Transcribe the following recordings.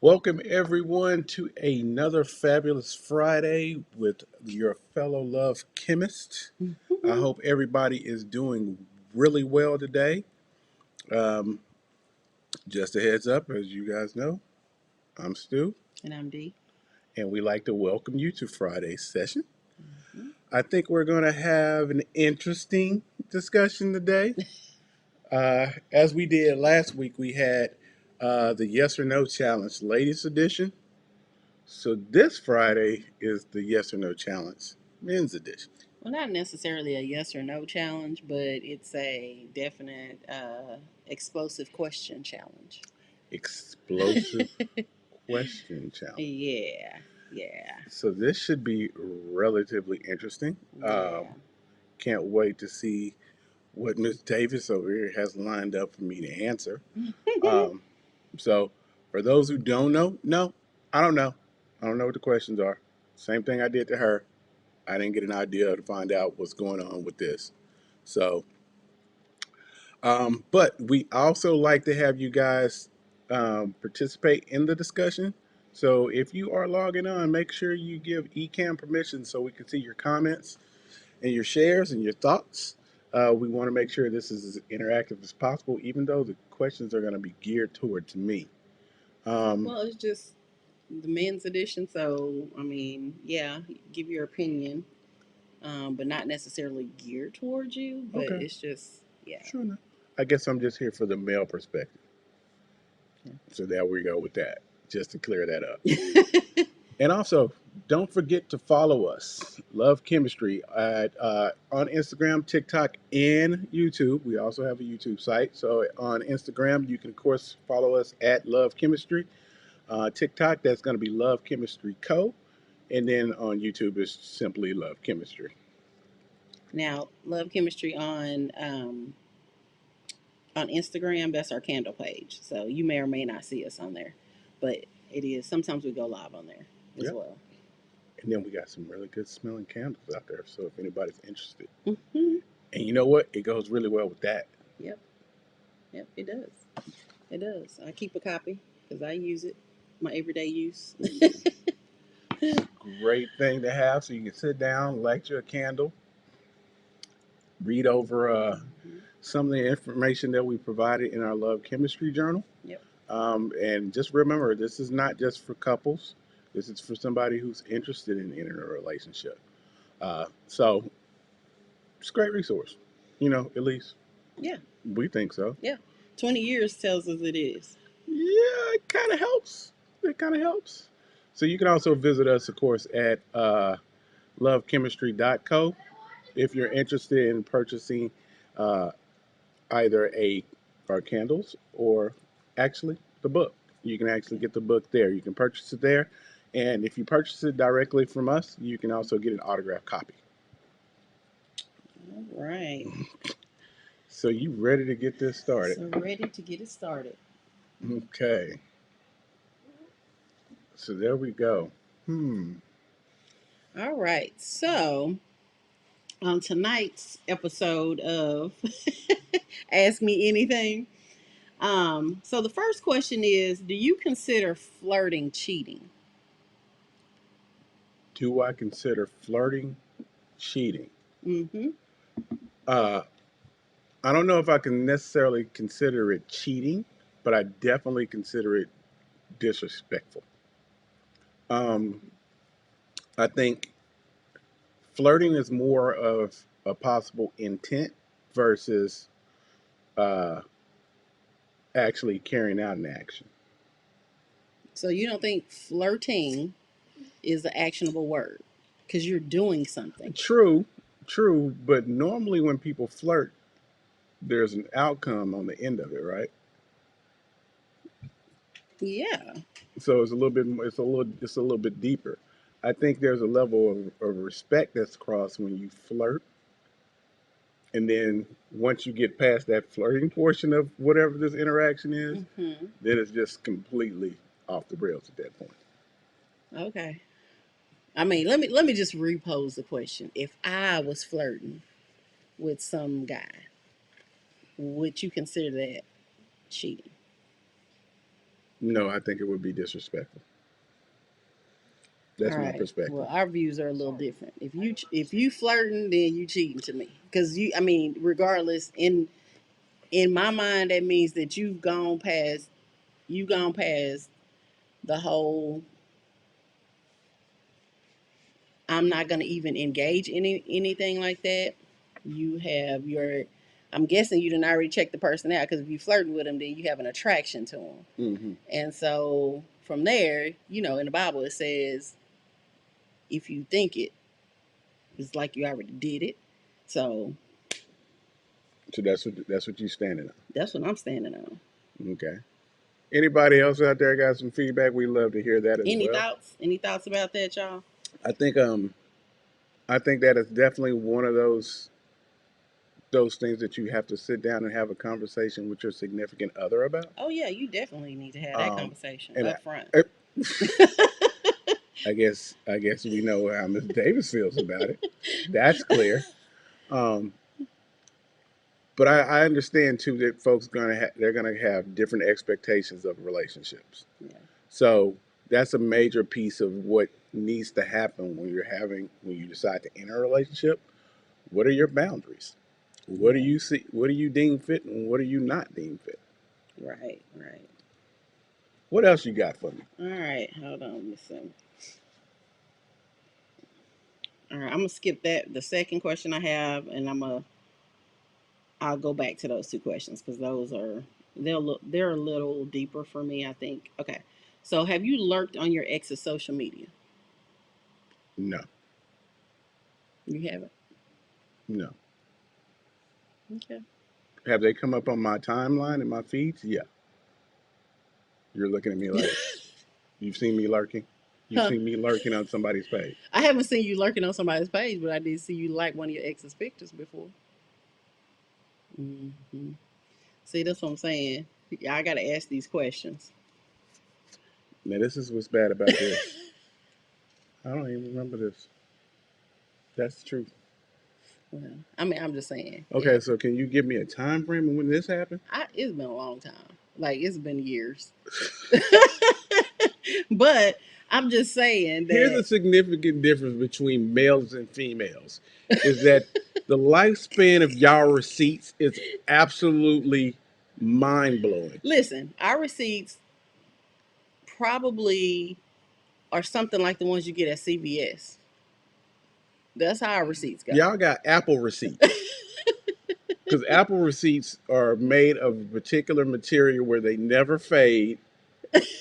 Welcome everyone to another fabulous Friday with your fellow love chemist. I hope everybody is doing really well today. Um, just a heads up, as you guys know, I'm Stu, And I'm D. and we like to welcome you to Friday's session. Mhm. I think we're going to have an interesting discussion today. As we did last week, we had the yes or no challenge, ladies edition. So this Friday is the yes or no challenge, men's edition. Well, not necessarily a yes or no challenge, but it's a definite explosive question challenge. Explosive question challenge. Yeah, yeah, So this should be relatively interesting. yeah. Can't wait to see what Miss Davis over here has lined up for me to answer. Um, so for those who don't know, no, I don't know. I don't know what the questions are. Same thing I did to her. I didn't get an idea to find out what's going on with this. So but we also like to have you guys participate in the discussion. So if you are logging on, make sure you give Ecamm permission so we can see your comments and your shares and your thoughts. We want to make sure this is as interactive as possible, even though the questions are going to be geared towards me. Um, Well, it's just the men's edition, so I mean, yeah, give your opinion, but not necessarily geared towards you. But okay, it's just, yeah. sure enough. I guess I'm just here for the male perspective. So there we go with that, just to clear that up. And also, don't forget to follow us, Love Chemistry, at on Instagram, TikTok, and YouTube. We also have a YouTube site. So on Instagram, you can of course follow us at Love Chemistry. TikTok, that's going to be Love Chemistry Co. And then on YouTube, it's simply Love Chemistry. Now, love chemistry on Instagram, that's our candle page. So you may or may not see us on there, but it is. Sometimes we go live on there as Yep. well. And then we got some really good smelling candles out there. So if anybody's interested, Hmm. and you know what, it goes really well with that. Yep, yep, it does. It does. I keep a copy because I use it, my everyday use. Great thing to have, so you can sit down, light your candle, read over Hmm. some of the information that we provided in our Love Chemistry Journal. Yep. And just remember, this is not just for couples. This is for somebody who's interested in entering a relationship. So it's a great resource. At least Yeah. we think so. Yeah. 20 years tells us it is. Yeah, it kind of helps. It kind of helps. So you can also visit us, of course, at lovechemistry.co if you're interested in purchasing uh, either our candles or actually the book. You can actually get the book there. You can purchase it there, and if you purchase it directly from us, you can also get an autographed copy. All right. So you ready to get this started? So ready to get it started. Okay. So there we go. Hmm. All right. So on tonight's episode of Ask Me Anything. So the first question is, do you consider flirting cheating? Do I consider flirting cheating? Mm-hmm. Uh, I don't know if I can necessarily consider it cheating, but I definitely consider it disrespectful. Um, I think flirting is more of a possible intent versus uh, actually carrying out an action. So you don't think flirting is an actionable word because you're doing something. True, true, but normally when people flirt, there's an outcome on the end of it, right? Yeah. So it's a little bit deeper. I think there's a level of respect that's crossed when you flirt, and then once you get past that flirting portion of whatever this interaction is, Mm-hmm. then it's just completely off the rails at that point. Okay. I mean, let me just repose the question. If I was flirting with some guy, would you consider that cheating? No, I think it would be disrespectful. All That's my right. perspective. Well, our views are a little different. If you flirting, then you cheating to me. Because I mean, regardless, in my mind, that means that you've gone past the whole. I'm not gonna even engage in anything like that. You have your. I'm guessing you didn't already check the person out because if you flirting with them, then you have an attraction to them. Hmm. And so from there, in the Bible it says if you think it, it's like you already did it. So So that's what you standing that's what I'm standing on. on. Okay. Anybody else out there got some feedback? We love to hear that as Any well. thoughts? Any thoughts about that, y'all? I think I think that is definitely one of those things that you have to sit down and have a conversation with your significant other about. Oh yeah, you definitely need to have that Um, conversation and up front. I, I guess we know how Miss Davis feels about it. That's clear. Um, but I understand too that folks they're gonna have different expectations of relationships. Yeah. So that's a major piece of what needs to happen when you decide to enter a relationship. What are your boundaries? What do Yeah. you see? What do you deem fit, and what do you not deem fit? Right. Right. What else you got for me? All right. Hold on. Let me see. All right. I'm gonna skip that. The second question I have, and I'll go back to those two questions because they're a little deeper for me. I think. Okay. So have you lurked on your ex's social media? No, You haven't. no. Okay. Have they come up on my timeline and my feeds? Yeah. You're looking at me like you've seen me lurking. You've Huh. seen me lurking on somebody's page. I haven't seen you lurking on somebody's page, but I did see you like one of your ex's pictures before. Hmm. See, that's what I'm saying. I got to ask these questions. Now this is what's bad about this. I don't even remember this. That's the truth. Well, I mean, I'm just saying. Okay, so can you give me a time frame of when this happened? It's been a long time. Like it's been years. But I'm just saying Here's that. a significant difference between males and females is that the lifespan of y'all receipts is absolutely mind blowing. Listen, our receipts probably are something like the ones you get at CVS. That's how our receipts go. Y'all got Apple receipts because Apple receipts are made of a particular material where they never fade,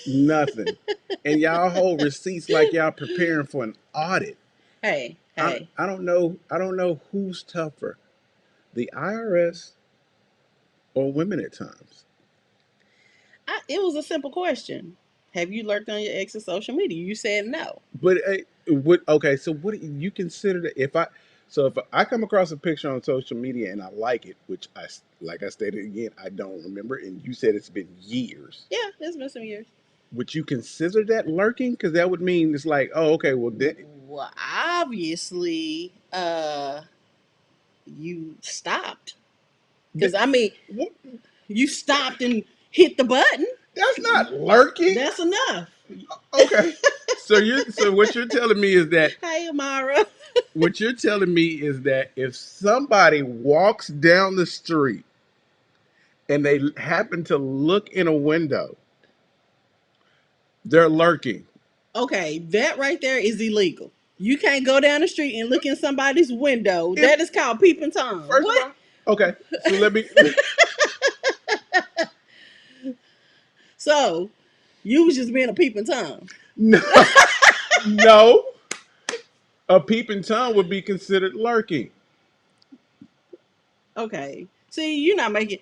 nothing, and y'all hold receipts like y'all preparing for an audit. Hey, hey. I don't know. I don't know who's tougher, the IRS or women at times. It was a simple question. Have you lurked on your ex's social media? You said no. But what? Okay, so what do you consider that if I come across a picture on social media and I like it, which like I stated again, I don't remember, and you said it's been years. Yeah, it's been some years. Would you consider that lurking? Because that would mean it's like, oh, okay, well, Well, obviously, you stopped. Because I mean, what, you stopped and hit the button. that's not lurking. That's enough. Okay, so what you're telling me is that Hey, Amara. what you're telling me is that if somebody walks down the street and they happen to look in a window, they're lurking. Okay, that right there is illegal. You can't go down the street and look in somebody's window. If That is called peeping Tom. first of What? all, okay, so let me So, you was just being a peeping Tom. no, no, a peeping tom would be considered lurking. Okay. See, you're not making.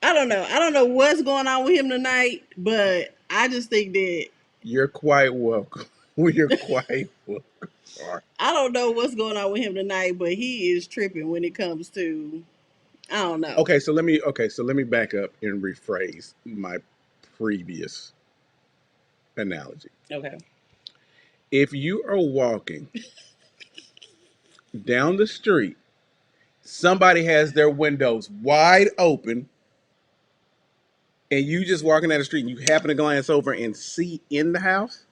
I don't know. I don't know what's going on with him tonight, but I just think that You're quite welcome. You're quite welcome. Sorry. I don't know what's going on with him tonight, but he is tripping when it comes to I don't know. Okay, so let me back up and rephrase my previous analogy. Okay. If you are walking down the street, somebody has their windows wide open, and you just walking down the street and you happen to glance over and see in the house,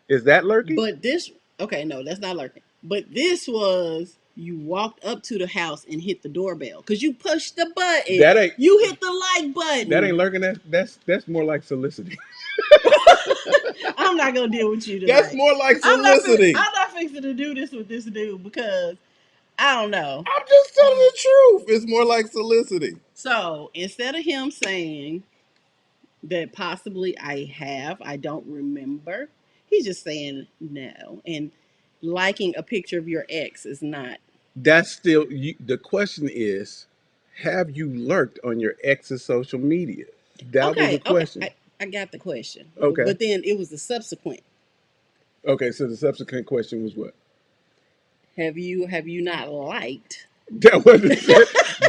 is that lurking? But this, okay, no, that's not lurking. But this was you walked up to the house and hit the doorbell because you pushed the button. That ain't You hit the like that ain't button. lurking. That's more like soliciting. I'm not gonna deal with you That's tonight. more like soliciting. I'm not fixing to do this with this dude because I don't know. I'm just telling the truth. It's more like soliciting. So instead of him saying that possibly I don't remember, he's just saying no. And liking a picture of your ex is not. That's still the question is, have you lurked on your ex's social media? That was the Okay, okay. question. I got the question. Okay. But then it was the subsequent. Okay, so the subsequent question was what? Have you not liked? That wasn't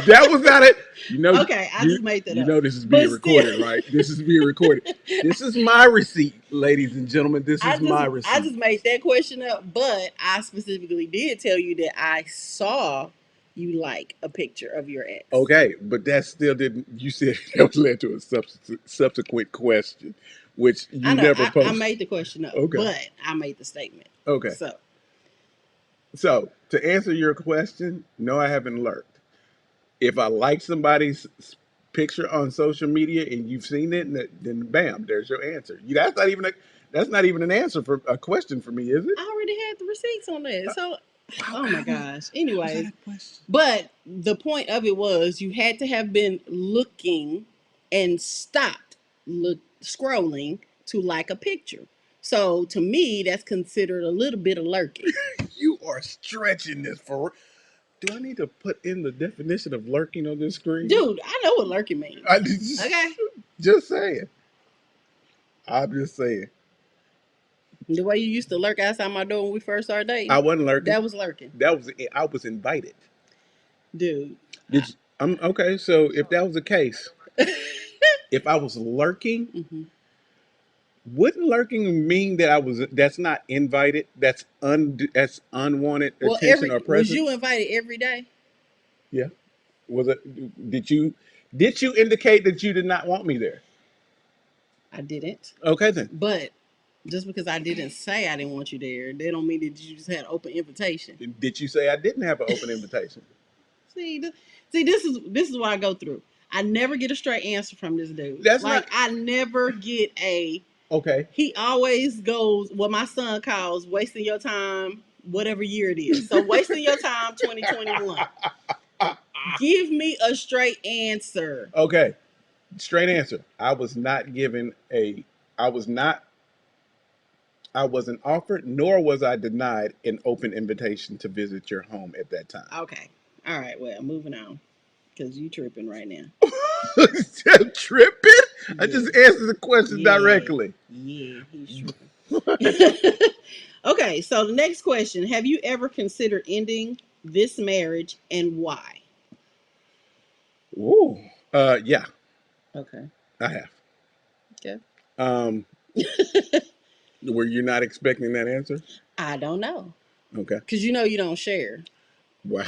that was not it. Okay, I just made that You up. know this is being But still, recorded, right? This is being recorded. This is my receipt, ladies and gentlemen. This is my I receipt. just made that question up, but I specifically did tell you that I saw you like a picture of your ex. Okay, but that still didn't. You said that led to a subsequent question, which I you know never I posed. made the question up, Okay, but I made the statement. okay. So So to answer your question, no, I haven't lurked. If I like somebody's picture on social media and you've seen it, then bam, there's your answer. That's not even an answer for a question for me, is it? I already had the receipts on that. So How, oh my how, gosh. how was that Anyways, a question? but the point of it was you had to have been looking and stopped scrolling to like a picture. So to me, that's considered a little bit of lurking. You are stretching this for. Do I need to put in the definition of lurking on this screen? Dude, I know what lurking means. I just, Okay? just saying. I'm just saying. The way you used to lurk outside my door when we first started dating, I wasn't lurking. that was lurking. I was invited. Dude. Did you, I'm okay. So if that was the case, if I was lurking, hmm wouldn't lurking mean that that's not invited, that's unwanted Well, attention or was you presence? invited every day? Yeah. Was it did you indicate that you did not want me there? I didn't. Okay then. But just because I didn't say I didn't want you there, that don't mean that you just had open invitation. Did you say I didn't have an open invitation? See, this is what I go through. I never get a straight answer from this dude. That's not Like I never get a. okay. He always goes what my son calls wasting your time, whatever year it is. So wasting your time, 2021. Give me a straight answer. Okay. Straight answer. I was not I wasn't offered nor was I denied an open invitation to visit your home at that time. Okay. All right. Well, moving on because you tripping right now. Tripping? I Yeah. just answered the question Yeah. directly. Yeah. He's tripping. Okay. So the next question: have you ever considered ending this marriage and why? Ooh. Yeah, Okay. I have. Okay. Um, were you not expecting that answer? I don't know Okay. because you don't share. Wow.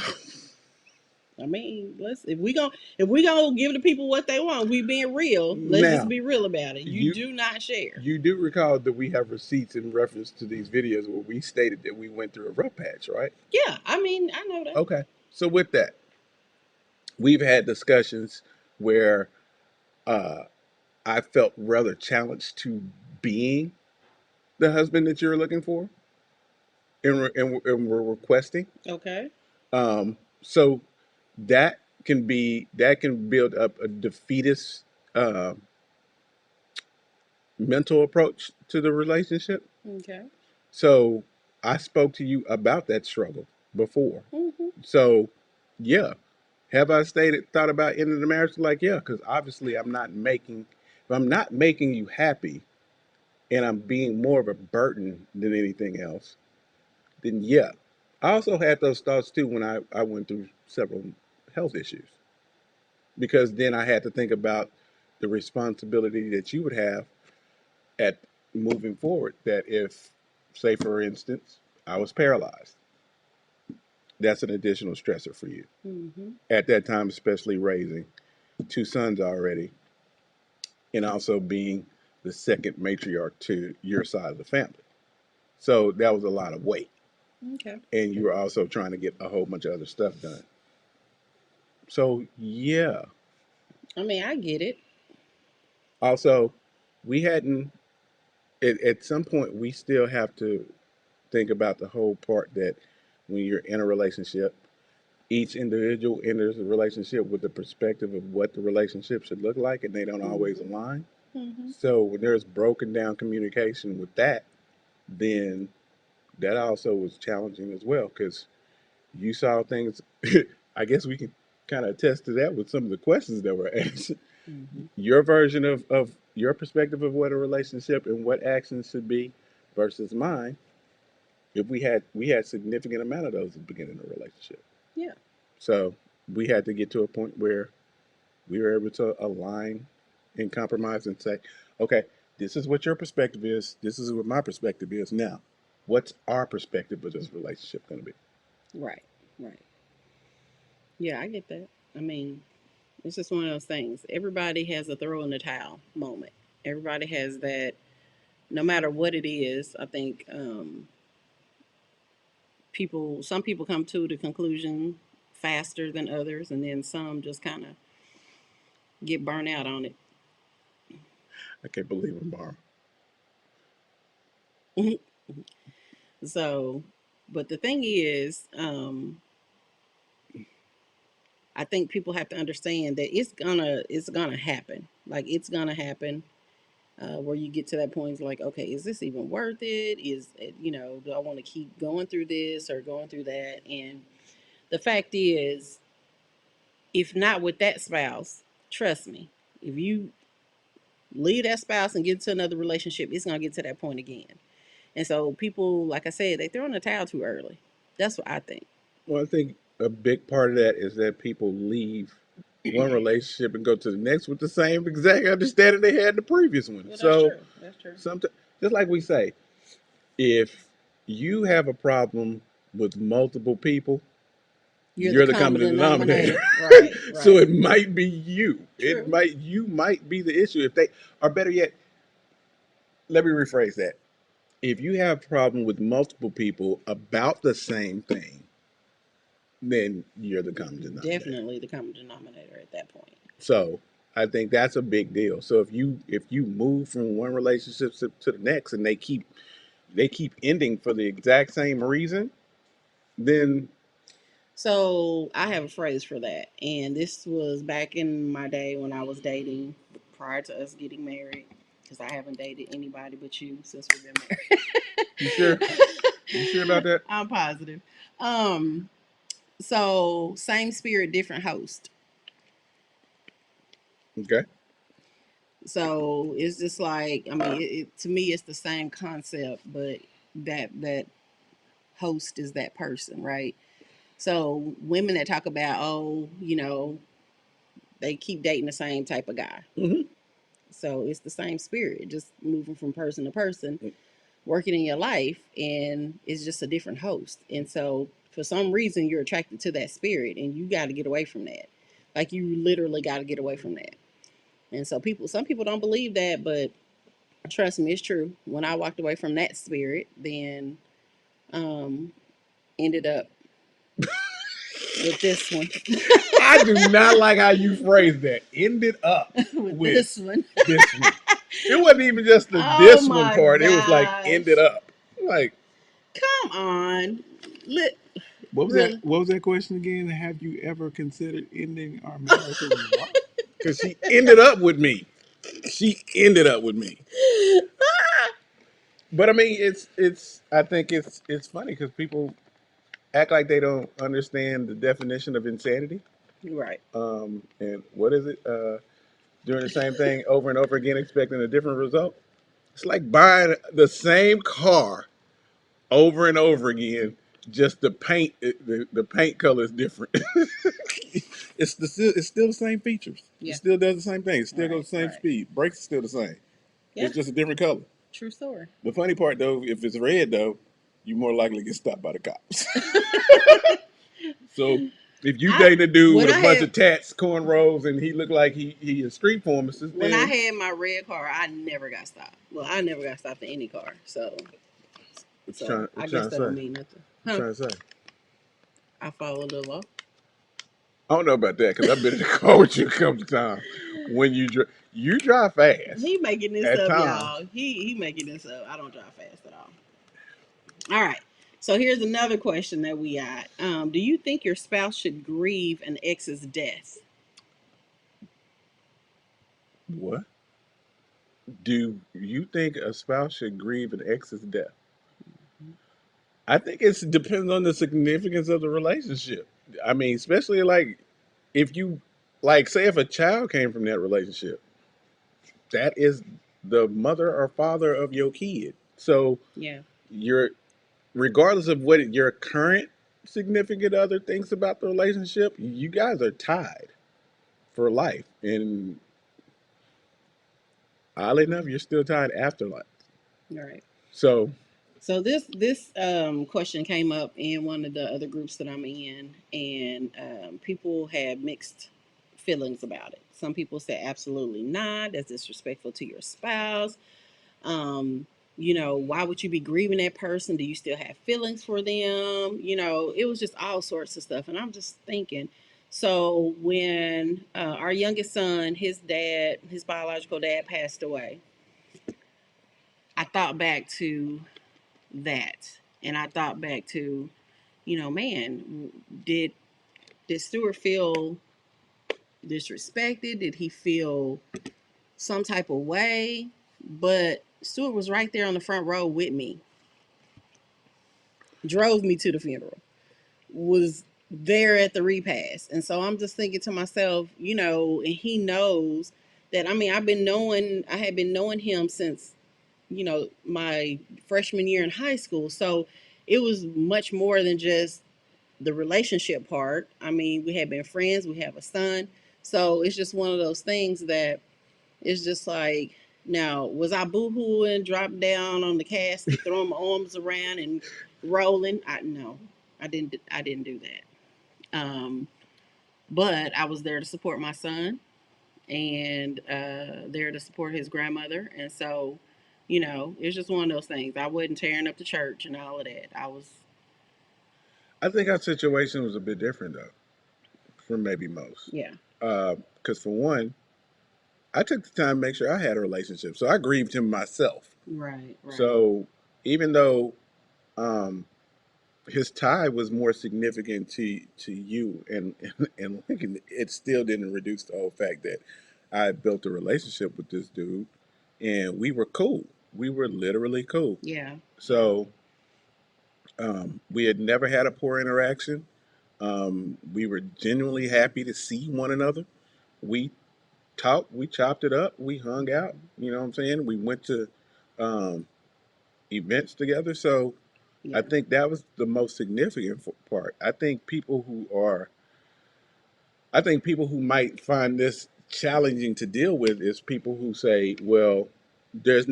I mean, if we gonna give the people what they want, we being real. Let's just Now, be real about it. You you do not share. you do recall that we have receipts in reference to these videos where we stated that we went through a rough patch, right? Yeah, I mean, I know that. Okay. So with that, we've had discussions where uh, I felt rather challenged to being the husband that you're looking for and we're requesting. Okay. So that can build up a defeatist uh, mental approach to the relationship. Okay. So I spoke to you about that struggle before. hmm So yeah, have I thought about ending the marriage? Like yeah, because obviously if I'm not making you happy, and I'm being more of a burden than anything else, then yeah. I also had those thoughts too when I went through several health issues because then I had to think about the responsibility that you would have at moving forward. That if, say, for instance, I was paralyzed, that's an additional stressor for you. hmm At that time, especially raising two sons already, and also being the second matriarch to your side of the family. So that was a lot of weight. Okay. And you were also trying to get a whole bunch of other stuff done. So, yeah. I mean, I get it. Also, we hadn't, at some point, we still have to think about the whole part that when you're in a relationship, each individual enters a relationship with the perspective of what the relationship should look like, and they don't always Mm-hmm. align. Mm-hmm. So when there's broken down communication with that, then that also was challenging as well because you saw things. I guess we can kind of attest to that with some of the questions that were asked. Mm-hmm. Your version of your perspective of what a relationship and what actions should be versus mine. If we had significant amount of those at the beginning of the relationship. Yeah. So we had to get to a point where we were able to align and compromise and say, okay, this is what your perspective is. This is what my perspective is. Now, what's our perspective of this relationship going to be? Right. Right. Yeah, I get that. I mean, it's just one of those things. Everybody has a throw in the towel moment. Everybody has that. No matter what it is, I think some people come to the conclusion faster than others, and then some just kind of get burnt out on I can't believe it, Mara. it. So, but the thing is, I think people have to understand that it's gonna happen. Like it's gonna happen. Where you get to that point, it's like, okay, is this even worth it? Is it, do I want to keep going through this or going through that? And the fact is, if not with that spouse, trust me, if you leave that spouse and get to another relationship, it's gonna get to that point again. And so people, like I said, they throw in the towel too early. That's what I think. Well, I think a big part of that is that people leave one relationship and go to the next with the same exact understanding they had in the previous one. Well, that's So true. That's true. sometimes, just like we say, if you have a problem with multiple people, You're the you're the common common denominator. denominator. Right, So right. it might be you. It True. might you might be the issue. If they or better yet, let me rephrase that. If you have a problem with multiple people about the same thing, then you're the common denominator. Definitely the common denominator at that point. So I think that's a big deal. So if you move from one relationship to the next and they keep ending for the exact same reason, then So I have a phrase for that. And this was back in my day when I was dating prior to us getting married. Because I haven't dated anybody but you since we've been you sure? married. You sure about that? I'm positive. Um, so same spirit, different host. Okay. So it's just like, I mean, to me, it's the same concept, but that host is that person, right? So women that talk about, oh, they keep dating the same type of guy. Hmm. So it's the same spirit, just moving from person to person, working in your life, and it's just a different host. And so for some reason, you're attracted to that spirit, and you got to get away from that. Like you literally got to get away from that. And so some people don't believe that, but trust me, it's true. When I walked away from that spirit, then um, ended up with this one. I do not like how you phrased that. Ended up With with this one. this one. It wasn't even just the Oh this one my part. It was like ended gosh. up. Like Come on. Lit what was that? really. What was that question again? Have you ever considered ending our marriage? Because she ended up with me. She ended up with me. But I mean, it's. I think it's funny because people act like they don't understand the definition of insanity. Right. And what is it? Doing the same thing over and over again, expecting a different result. It's like buying the same car over and over again. Just the paint, the paint color is different. It's still the same features. It Yeah. still does the same thing. It still Right. goes the same Right. speed. Brakes are still the same. Yeah. It's just a different color. True story. The funny part though, if it's red though, you more likely get stopped by the cops. So If you I dating a dude when with a I bunch had of tats, cornrows, and he looked like he a street pharmacist, when I then had my red car, I never got stopped. Well, I never got stopped in any car. what you So trying, I what you guess trying to that don't say? mean nothing. What you Huh? trying to say? I followed the law. I don't know about that because I've been in the car with you a couple of times. When you drive fast He making this at up, times. y'all. He making this up. I don't drive fast at all. All right. So here's another question that we got. Do you think your spouse should grieve an ex's death? What? Do you think a spouse should grieve an ex's death? I think it depends on the significance of the relationship. I mean, especially like if you like say if a child came from that relationship, that is the mother or father of your kid. So Yeah. you're regardless of what your current significant other thinks about the relationship, you guys are tied for life. And oddly enough, you're still tied after life. All right. So So this question came up in one of the other groups that I'm in, and people had mixed feelings about it. Some people said absolutely not. That's disrespectful to your spouse. Um, why would you be grieving that person? Do you still have feelings for them? It was just all sorts of stuff, and I'm just thinking. So when our youngest son, his biological dad, passed away, I thought back to that. And I thought back to, man, did Stuart feel disrespected? Did he feel some type of way? But Stuart was right there on the front row with me, drove me to the funeral, was there at the repast. And so I'm just thinking to myself, and he knows that I had been knowing him since, my freshman year in high school. So it was much more than just the relationship part. I mean, we had been friends, we have a son. So it's just one of those things that it's just like, now, was I boohooing, dropping down on the casket, throwing my arms around and rolling? No, I didn't do that. But I was there to support my son and there to support his grandmother. And so, it's just one of those things. I wasn't tearing up the church and all of that. I was, I think our situation was a bit different though, from maybe most. yeah, Because for one, I took the time to make sure I had a relationship, so I grieved him myself. right, right, So even though um, his tie was more significant to you, and Lincoln, it still didn't reduce the whole fact that I built a relationship with this dude, and we were cool. We were literally cool. yeah, yeah, So we had never had a poor interaction. We were genuinely happy to see one another. We talked, we chopped it up, we hung out. You know what I'm saying? We went to um, events together. So I yeah, think that was the most significant part. I think people who might find this challenging to deal with is people who say, well, there's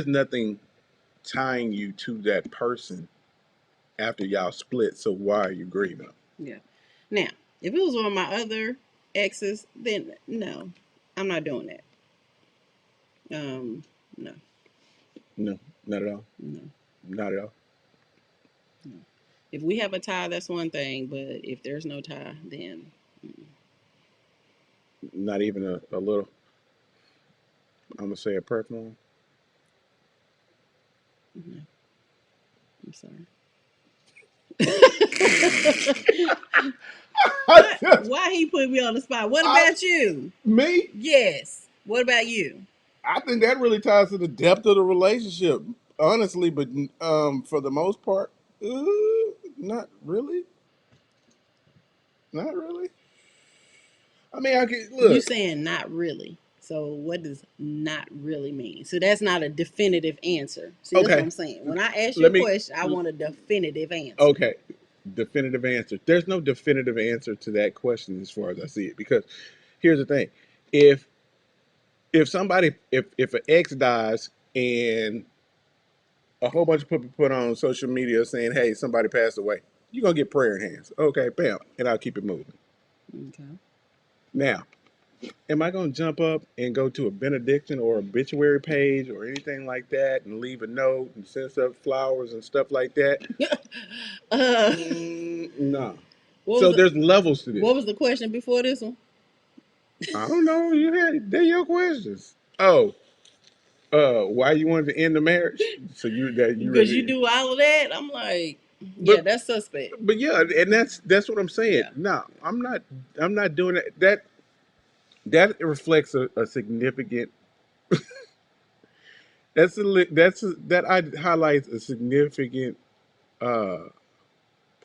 nothing tying you to that person after y'all split. So why are you grieving? yeah. Now, if it was one of my other exes, then no, I'm not doing that. No, No, not at all. no, Not at all. no. If we have a tie, that's one thing. But if there's no tie, then Not even a little. I'm gonna say a personal one. no, I'm sorry. I what? just, Why he put me on the spot? What I, about you? me, Yes. What about you? I think that really ties to the depth of the relationship, honestly. But for the most part, uh, not really. Not really. I mean, I can You look. saying not really. So what does not really mean? So that's not a definitive answer. See, that's what Okay, I'm saying. When I ask you let a me. question, I want a definitive answer. Okay, definitive answer. There's no definitive answer to that question as far as I see it. Because here's the thing: if if an ex dies and a whole bunch of people put on social media saying, "Hey, somebody passed away," You're gonna get prayer hands. Okay, bam, and I'll keep it moving. Okay. Now, am I gonna jump up and go to a benediction or obituary page or anything like that and leave a note and send up flowers and stuff like that? uh, No. what was So the, there's levels to this. what was the question before this one? I don't know. They're your questions. Oh, why you wanted to end the marriage? So you Because you ready? do all of that, I'm like, yeah, But that's suspect. but yeah, and that's what I'm saying. Yeah. No, I'm not. I'm not doing that. That reflects a significant. That highlights a significant uh,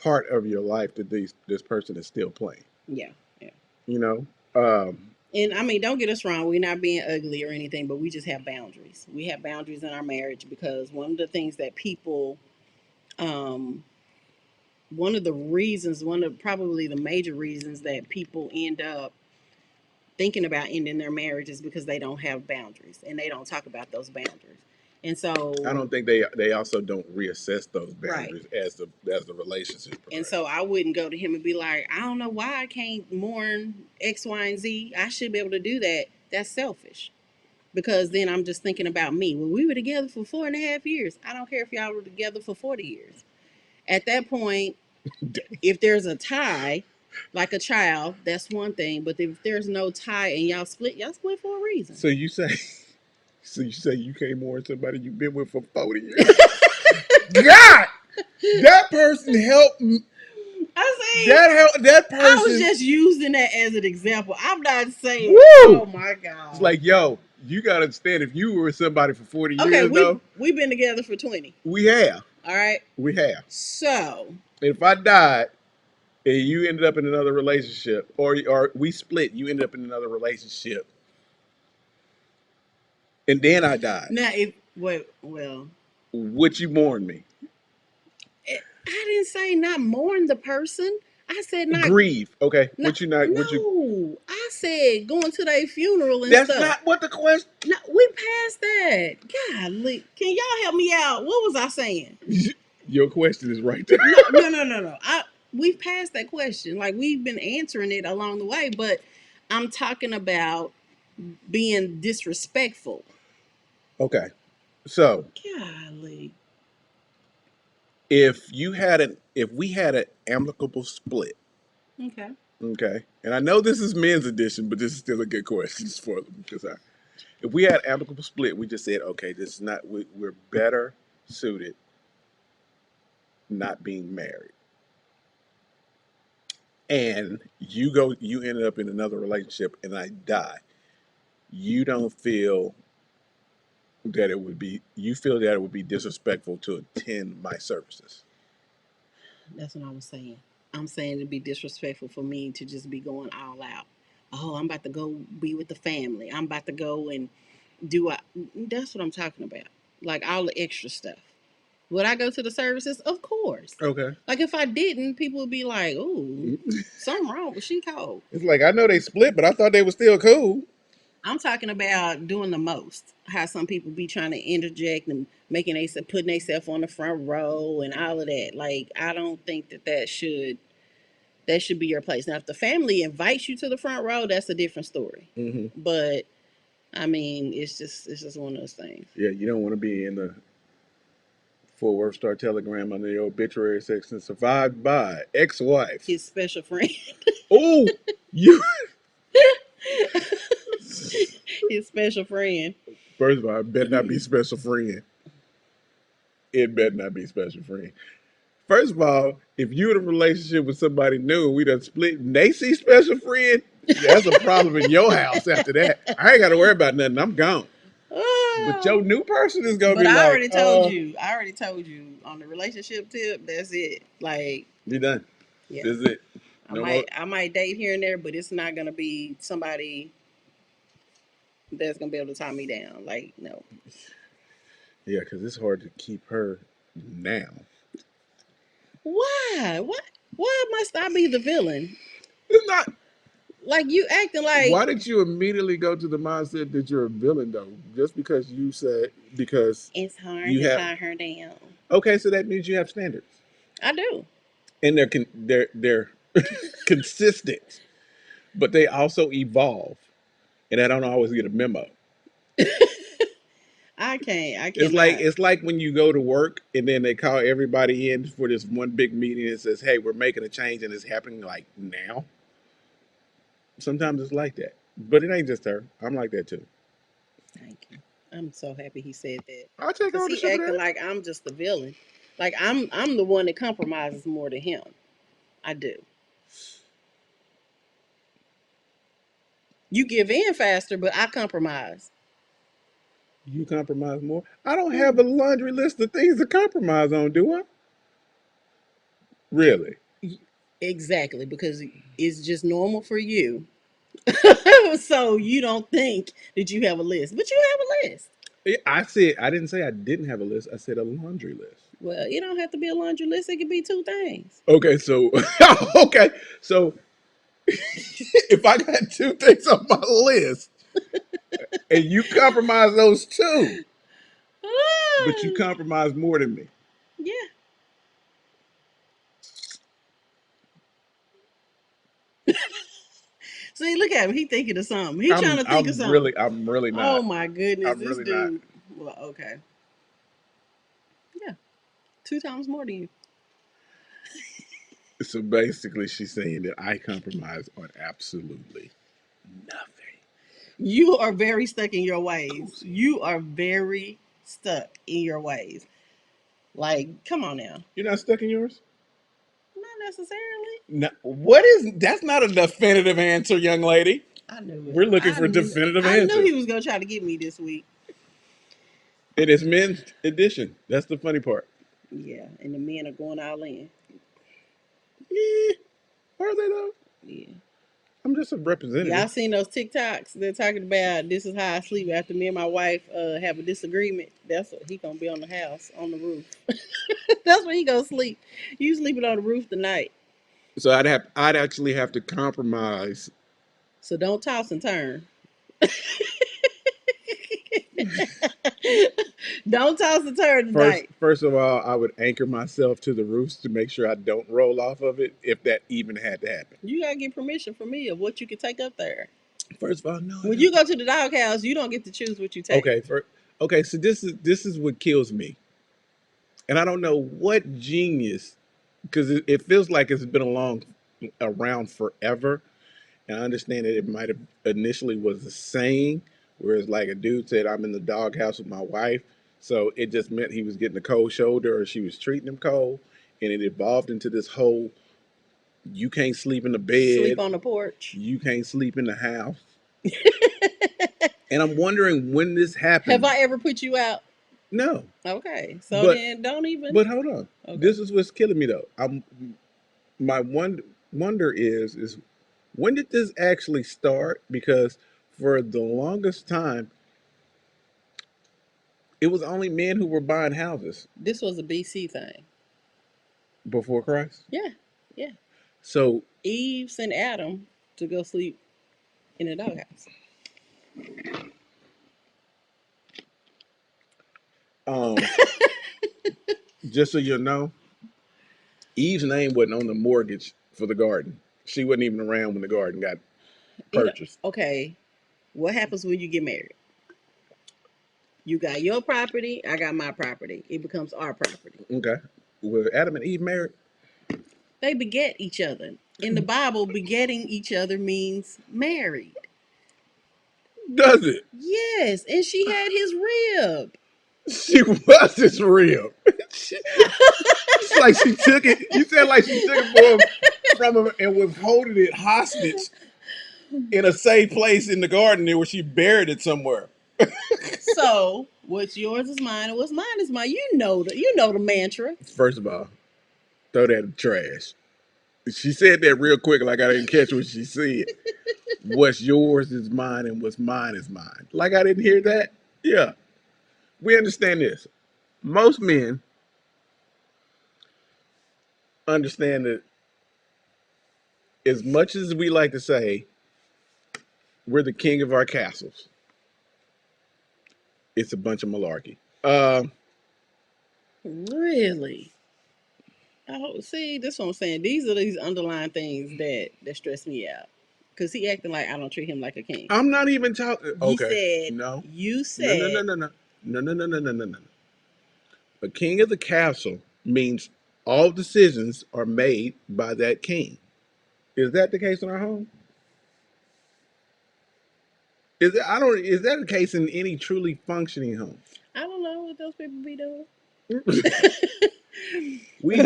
part of your life that this person is still playing. Yeah. Yeah. You know. Um, And I mean, don't get us wrong, we're not being ugly or anything, but we just have boundaries. We have boundaries in our marriage because one of the things that people, um, one of the reasons, one of probably the major reasons that people end up thinking about ending their marriage is because they don't have boundaries and they don't talk about those boundaries. And I so, don't think they also don't reassess those right. boundaries as the relationship And progresses. so I wouldn't go to him and be like, I don't know why I can't mourn X, Y, and Z. I should be able to do that. That's selfish. Because then I'm just thinking about me. When we were together for 4.5 years, I don't care if y'all were together for 40 years. At that point, if there's a tie, like a child, that's one thing. But if there's no tie and y'all split for a reason. So you say, so you say you can't mourn somebody you've been with for 40 years? God, that person helped. I see. That help. That I was person. just using that as an example. I'm not saying, Woo! oh my It's God. like, yo, you gotta understand. If you were with somebody for 40 Okay, years, though, we've been together for 20. we have, All right. we have. So If I died and you ended up in another relationship, or we split, you ended up in another relationship, and then I died, now if well, would you mourn me? I didn't say not mourn the person. I said not. Grieve, okay? No, Would you not? Would you? no. I said going to their funeral and That's stuff. not what the question. No, we passed that. Golly, can y'all help me out? What was I saying? Your question is right there. No. We've passed that question. Like we've been answering it along the way, but I'm talking about being disrespectful. Okay, so Golly. if we had an amicable split, Okay. okay, and I know this is men's edition, but this is still a good question for them because if we had amicable split, we just said, okay, this is not we're better suited not being married, and you ended up in another relationship, and I die. You don't feel that it would be you feel that it would be disrespectful to attend my services. That's what I was saying. I'm saying it'd be disrespectful for me to just be going all out. Oh, I'm about to go be with the family. I'm about to go and do I that's what I'm talking about. Like all the extra stuff. Would I go to the services? Of course. Okay. Like if I didn't, people would be like, "Ooh, something wrong." But she cold. It's like I know they split, but I thought they were still cool. I'm talking about doing the most. How some people be trying to interject and making they putting themselves on the front row and all of that. Like I don't think that should be your place. Now, if the family invites you to the front row, that's a different story. Hmm. But I mean, it's just one of those things. Yeah, you don't want to be in the Fort Worth Star Telegram under the obituary section. Survived by ex-wife. His special friend, Oh, you. his special friend. First of all, it better not be special friend. It better not be special friend. First of all, if you're in a relationship with somebody new and we done split and they see special friend, that's a problem in your house after that. I ain't got to worry about nothing. I'm gone. But your Oh, new person is going to but be I like, already told you. I already told you on the relationship tip. That's it. Like, be done. yeah, This is it. I No more. might date here and there, but it's not gonna be somebody that's gonna be able to tie me down. Like, no. Yeah, because it's hard to keep her now. Why? What? Why must I be the villain? It's not. Like you acting like Why did you immediately go to the mindset that you're a villain, though? Just because you said, because it's hard you to have. tie her down. Okay, so that means you have standards. I do. and they're consistent, but they also evolve, and I don't always get a memo. I It's like cannot. it's like when you go to work and then they call everybody in for this one big meeting and says, "Hey, we're making a change and it's happening like now." Sometimes it's like that, but it ain't just her. I'm like that too. Thank you. I'm so happy he said that. I'll take Cause he ownership of acting that. like I'm just the villain. Like I'm the one that compromises more than him. I do. You give in faster, but I compromise. You compromise more. I don't have Mm, a laundry list of things to compromise on, do I? Really? exactly, because it's just normal for you. So you don't think that you have a list, but you have a list. I said I didn't say I didn't have a list. I said a laundry list. Well, it don't have to be a laundry list. It could be two things. Okay, so okay, so if I got two things on my list and you compromise those two, but you Ah, compromise more than me, yeah. See, look at him. He thinking of something. He trying to think of something. I'm really Oh not. my goodness, I'm this really not. dude. Well, okay. Yeah, two times more than you. So basically, she's saying that I compromise on absolutely nothing. You are very stuck in your Cool. ways. You are very stuck in your ways. Like, come on now. You're not stuck in yours? Not necessarily. No. What is that's not a definitive answer, young lady. I knew it. We're looking for a definitive I knew answer. he was gonna try to get me this week. It is men's edition. That's the funny part. Yeah, and the men are going all in. Yeah, are they though? Yeah. I'm just a Y'all representative. seen those TikToks? They're talking about this is how I sleep after me and my wife have a disagreement. That's what he gonna be on the house on the roof. That's where he gonna sleep. You sleeping on the roof tonight. So I'd actually have to compromise. So don't toss and turn. Don't toss and turn tonight. First of all, I would anchor myself to the roofs to make sure I don't roll off of it if that even had to happen. You gotta get permission from me of what you can take up there. First of all, no, I When you don't. go to the doghouse, you don't get to choose what you take. Okay, okay, so this is what kills me, and I don't know what genius because it feels like it's been around forever. And I understand that it might have initially was a saying, whereas like a dude said, "I'm in the doghouse with my wife," so it just meant he was getting a cold shoulder or she was treating him cold, and it evolved into this whole "you can't sleep in the Sleep bed, on the porch. you can't sleep in the house," and I'm wondering when this Have happened. I ever put you out? No, Okay, so but then don't even. but hold on, Okay. this is what's killing me though. My wonder is when did this actually start? Because for the longest time, it was only men who were buying houses This was a BC thing. before Christ. Yeah, yeah. So, Eve sent Adam to go sleep in the doghouse. um, just so you know, Eve's name wasn't on the mortgage for the garden. She wasn't even around when the garden got It purchased. okay. What happens when you get married? You got your property, I got my property. It becomes our property. Okay. Were Adam and Eve married? They beget each other. In the Bible, begetting each other means married. Does it? Yes, and she had his rib. She was his real. It's like she took it. You said like she took it from him and was holding it hostage in a safe place in the garden there where she buried it somewhere. So what's yours is mine, and what's mine is mine. You know the mantra. First of all, throw that in the trash. She said that real quick, like I didn't catch what she said. What's yours is mine, and what's mine is mine. Like I didn't hear that. Yeah, we understand this. Most men understand that as much as we like to say we're the king of our castles, it's a bunch of malarkey. Really? Oh, see, that's what I'm saying. These are these underlying things that stress me out. Cause he acting like I don't treat him like a king. I'm not even talking. You Okay, said, no, you no, no, no, said, no, no, no, no, no, no, no, no, no. A king of the castle means all decisions are made by that king. Is that the case in our home? Is that I don't? Is that the case in any truly functioning home? I don't know what those people be doing. We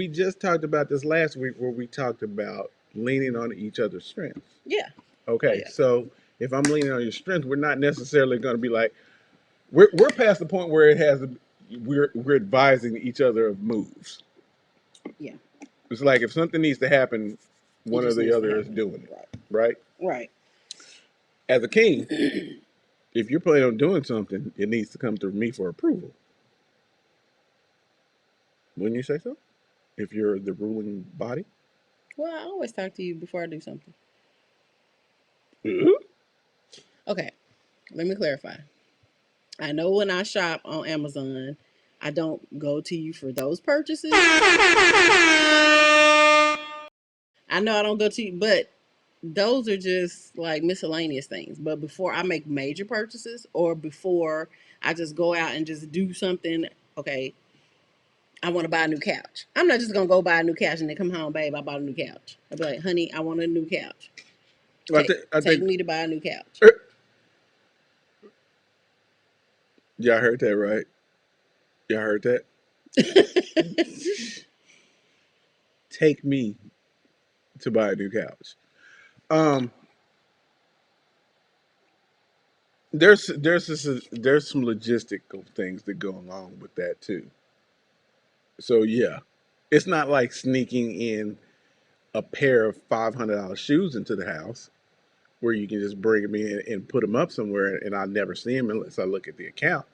just talked about this last week where we talked about leaning on each other's strengths. Yeah. Oh Okay, yeah. so if I'm leaning on your strength, we're not necessarily going to be like we're past the point where it has we're advising each other of moves. Yeah. It's like if something needs to happen, It one or just the needs to other is happen. doing it, right? Right. As a king, Right. if you're planning on doing something, it needs to come through me for approval. Wouldn't you say so? If you're the ruling body. Well, I always talk to you before I do something. Mhm. Okay. Let me clarify. I know when I shop on Amazon, I don't go to you for those purchases. I know I don't go to you, but those are just like miscellaneous things. But before I make major purchases or before I just go out and just do something, okay, I want to buy a new couch. I'm not just gonna go buy a new couch and then come home, babe, I bought a new couch. I'll be like, honey, I want a new couch. I Take think. I take think. me to buy a new couch. Er, Y'all heard that, right? Y'all heard that? Take me to buy a new couch. Um, there's some logistical things that go along with that too. So yeah, it's not like sneaking in a pair of $500 shoes into the house where you can just bring them in and put them up somewhere and I'll never see them unless I look at the account.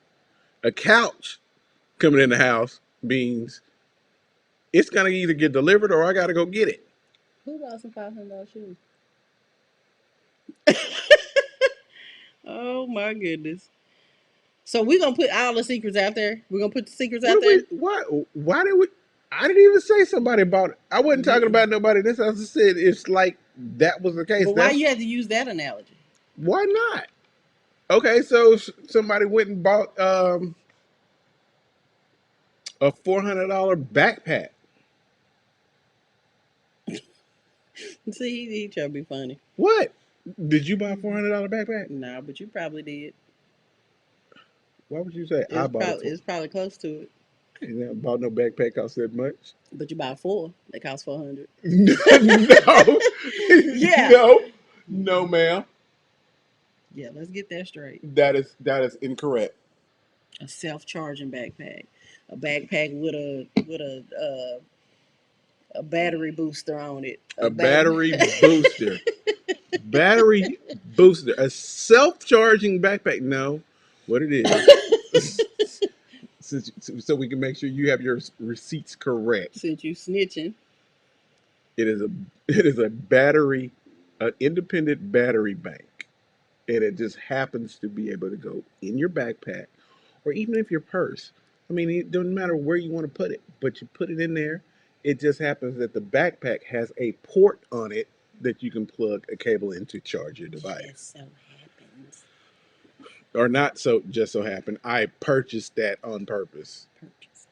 A couch coming in the house means it's gonna either get delivered or I gotta go get it. Who bought some $500 shoes? Oh my goodness. So we're gonna put all the secrets out there. We're gonna put the secrets What out did we? there. Why did we? I didn't even say somebody bought it. I wasn't talking You, about nobody. This I just said it's like that was the case. but why That's you had to use that analogy? why not. Okay, so somebody went and bought a $400 backpack. See, he trying to be funny. What? Did you buy a $400 backpack? Nah, but you probably did. Why would you say I bought a four? It's probably close to it. I ain't bought no backpack cost that much. But you buy four. They cost 400. No, Yeah. no, no, ma'am. Yeah. Let's get that straight. That is incorrect. A self-charging backpack, a backpack with a battery booster on it. A A back. battery booster. Battery booster. A self-charging backpack. No, what it is. So we can make sure you have your receipts correct. Since you snitching. It is a it is a battery, an independent battery bank, and it just happens to be able to go in your backpack, or even if your purse. I mean, it doesn't matter where you want to put it, but you put it in there. It just happens that the backpack has a port on it that you can plug a cable in to charge your device. Just so happens. Or not so just so happened. I purchased that on purpose Purchased.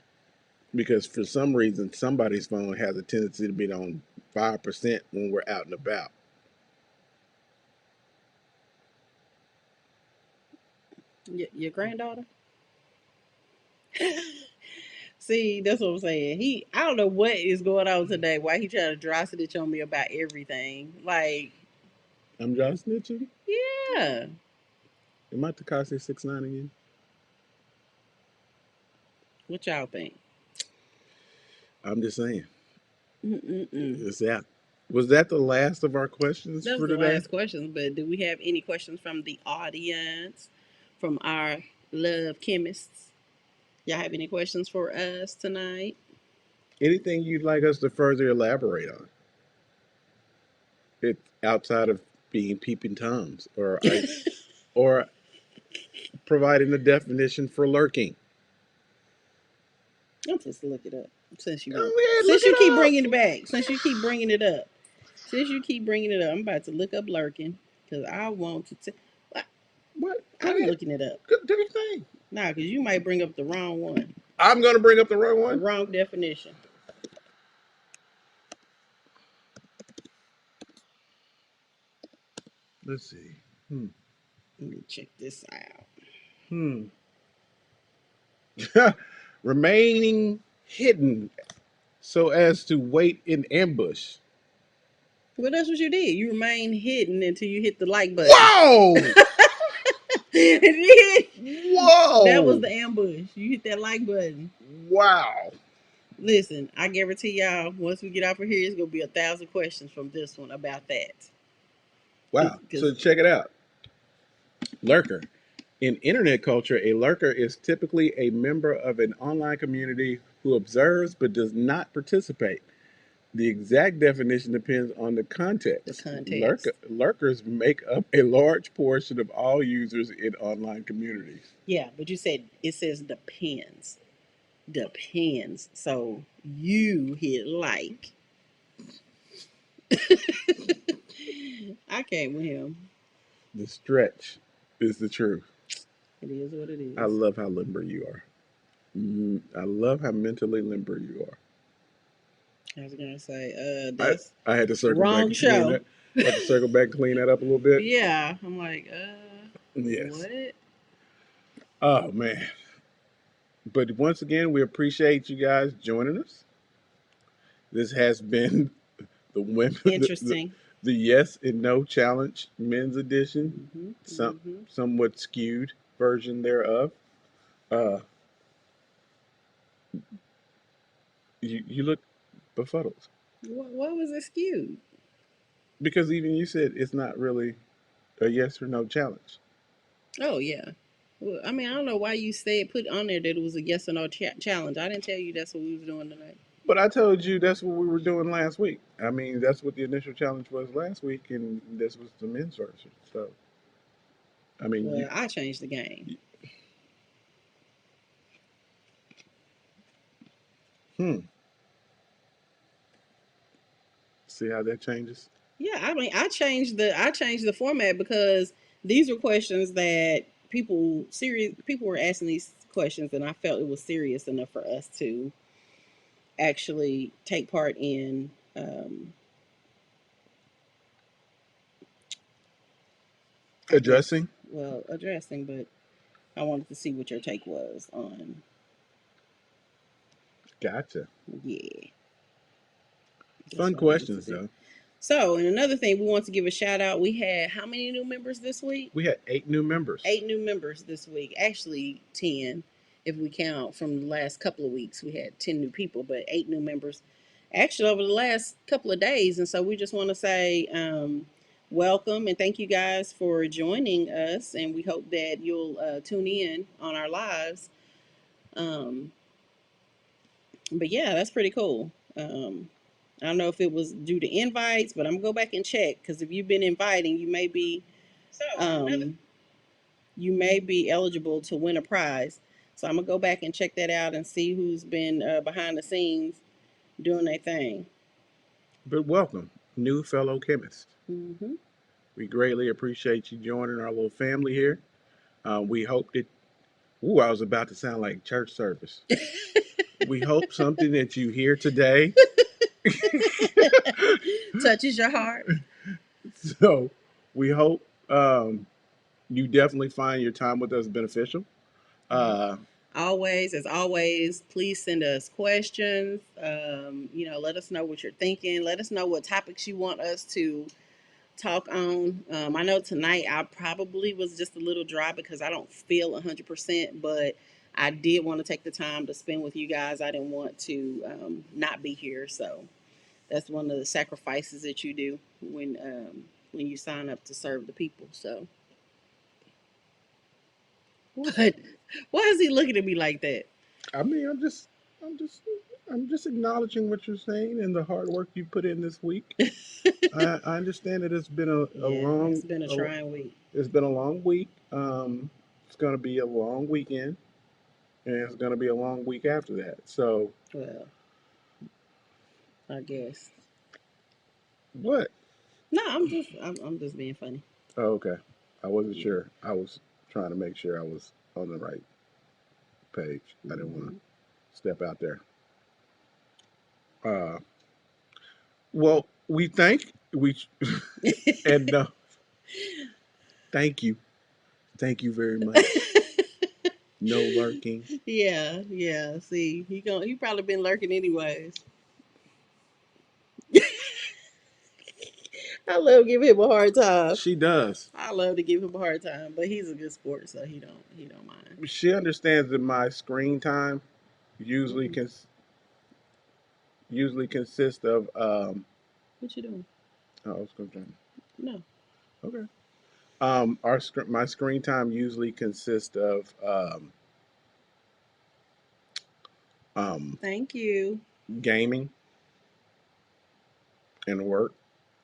because for some reason somebody's phone has a tendency to be on 5% when we're out and about. Your granddaughter? See, that's what I'm saying. I don't know what is going on today. Why he trying to dry snitch on me about everything? Like, I'm just snitching. yeah. Am I Takashi 69 again? What y'all think? I'm just saying. Mm-mm-mm. Is that was that the last of our questions That was for the today? last question. But do we have any questions from the audience, from our love chemists? Y'all have any questions for us tonight? Anything you'd like us to further elaborate on? It outside of being peeping toms, or providing the definition for lurking. I'm just look it up since you Go want. ahead, look Since you it keep up. bringing it back. Since you keep bringing it up. Since you keep bringing it up, I'm about to look up lurking because I want to. What? Go I'm ahead. looking it up. Do your thing. Nah, because you might bring up the wrong one, I'm gonna bring up the wrong the one. wrong definition. Let's see. Hmm. Let me check this out. Hmm. Remaining hidden so as to wait in ambush. Well, that's what you did. You remain hidden until you hit the like button. Whoa! That was Whoa! the ambush. You hit that like button. Wow! Listen, I guarantee y'all, once we get off of here, it's gonna be 1,000 questions from this one about that. Wow. Because So check it out. Lurker. In internet culture, a lurker is typically a member of an online community who observes but does not participate. The exact definition depends on the the context. context. Lurkers make up a large portion of all users in online communities. Yeah, but you said it says depends. Depends. So you hit like. I can't with him. The stretch is the truth. It is what it I is. love how limber you are. I love how mentally limber you are. I was gonna say, I, that's I had to circle back wrong and clean show. that. I had to circle back and clean that up a little bit. Yeah, I'm like, Yes. what? Oh man. But once again, we appreciate you guys joining us. This has been the women, Interesting. the yes and no challenge men's edition, Hmm. some Hmm. somewhat skewed version thereof. Uh, you look befuddled What was it skewed? because even you said it's not really a yes or no challenge. Oh yeah. Well, I mean, I don't know why you said put on there that it was a yes or no challenge. I didn't tell you that's what we was doing tonight. But I told you that's what we were doing last week. I mean, that's what the initial challenge was last week, and this was the men's version. So, I mean, Well, I changed the game. you hmm, see how that changes. Yeah, I mean, I changed the format because these were questions that people were asking these questions, and I felt it was serious enough for us to actually take part in. I guess, Addressing. well, addressing, but I wanted to see what your take was on. Gotcha. Yeah, that's Fun what I wanted to questions do. though. So, and another thing, we want to give a shout out. We had how many new members this week? We had 8 new members. 8 new members this week. Actually, 10 if we count from the last couple of weeks. We had 10 new people, but 8 new members actually over the last couple of days. And so we just want to say welcome and thank you guys for joining us. And we hope that you'll tune in on our lives. Um, but yeah, that's pretty cool. I don't know if it was due to invites, but I'm gonna go back and check because if you've been inviting, um, you may be eligible to win a prize. So I'm gonna go back and check that out and see who's been behind the scenes doing their thing. But welcome, new fellow chemist. Hmm. We greatly appreciate you joining our little family here. We hope that. Ooh, I was about to sound like church service. We hope something that you hear today. Touches your heart. So we hope you definitely find your time with us beneficial. Uh, Always, as always, please send us questions. Let us know what you're thinking. Let us know what topics you want us to talk on. I know tonight I probably was just a little dry because I don't feel 100%, but I did want to take the time to spend with you guys. I didn't want to not be here. So that's one of the sacrifices that you do when you sign up to serve the people. So what? Why is he looking at me like that? I mean, I'm just, I'm just acknowledging what you're saying and the hard work you put in this week. I understand that it's been a Yeah, long, it's been a trying week. it's been a long week. It's going to be a long weekend. and it's gonna be a long week after that. So Well, I guess. what? No, I'm just being funny. Oh, okay. I wasn't Yeah. sure. I was trying to make sure I was on the right page. I didn't want to step out there. Uh, well, we thank we and thank you very much. No lurking. Yeah, yeah. See, he probably been lurking anyways. I love giving him a hard time. She does. I love to give him a hard time, but he's a good sport, so he don't mind. She understands that my screen time usually Hmm. cons- usually consists of What you doing? oh, I was going to No. okay. My screen time usually consists of um Thank you. gaming and work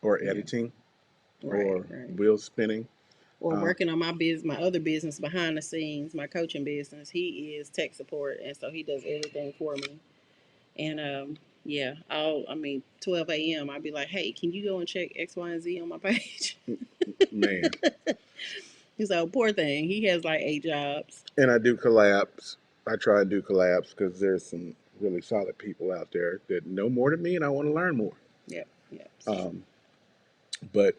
or Yeah. editing Right. or Right. wheel spinning. Or Uh, working on my other business behind the scenes, my coaching business. He is tech support, and so he does everything for me. And yeah, I mean, 12 a.m. I'd be like, hey, can you go and check X, Y, and Z on my page? Man, So poor thing, he has like 8 jobs. and I do collabs. I try and do collabs because there's some really solid people out there that know more than me, and I want to learn more. Yep, yep. So Um, but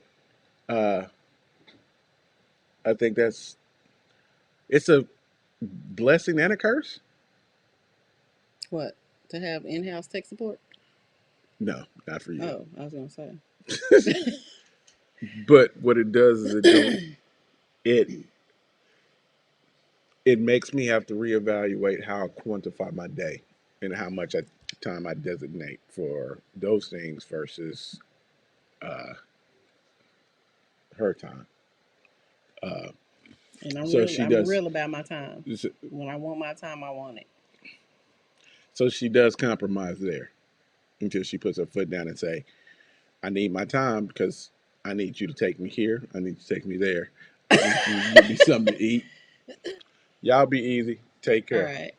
uh, I think it's a blessing and a curse. what, to have in-house tech support? No, not for you. Oh, I was gonna say. But what it does is it it makes me have to reevaluate how I quantify my day and how much time I designate for those things versus uh, her time. Uh, And so she I'm does. real about my time. When I want my time, I want it. So she does compromise there until she puts her foot down and say, "I need my time because I need you to take me here. I need you to take me there. I need you to give me something to eat. Y'all be easy. Take All care." right.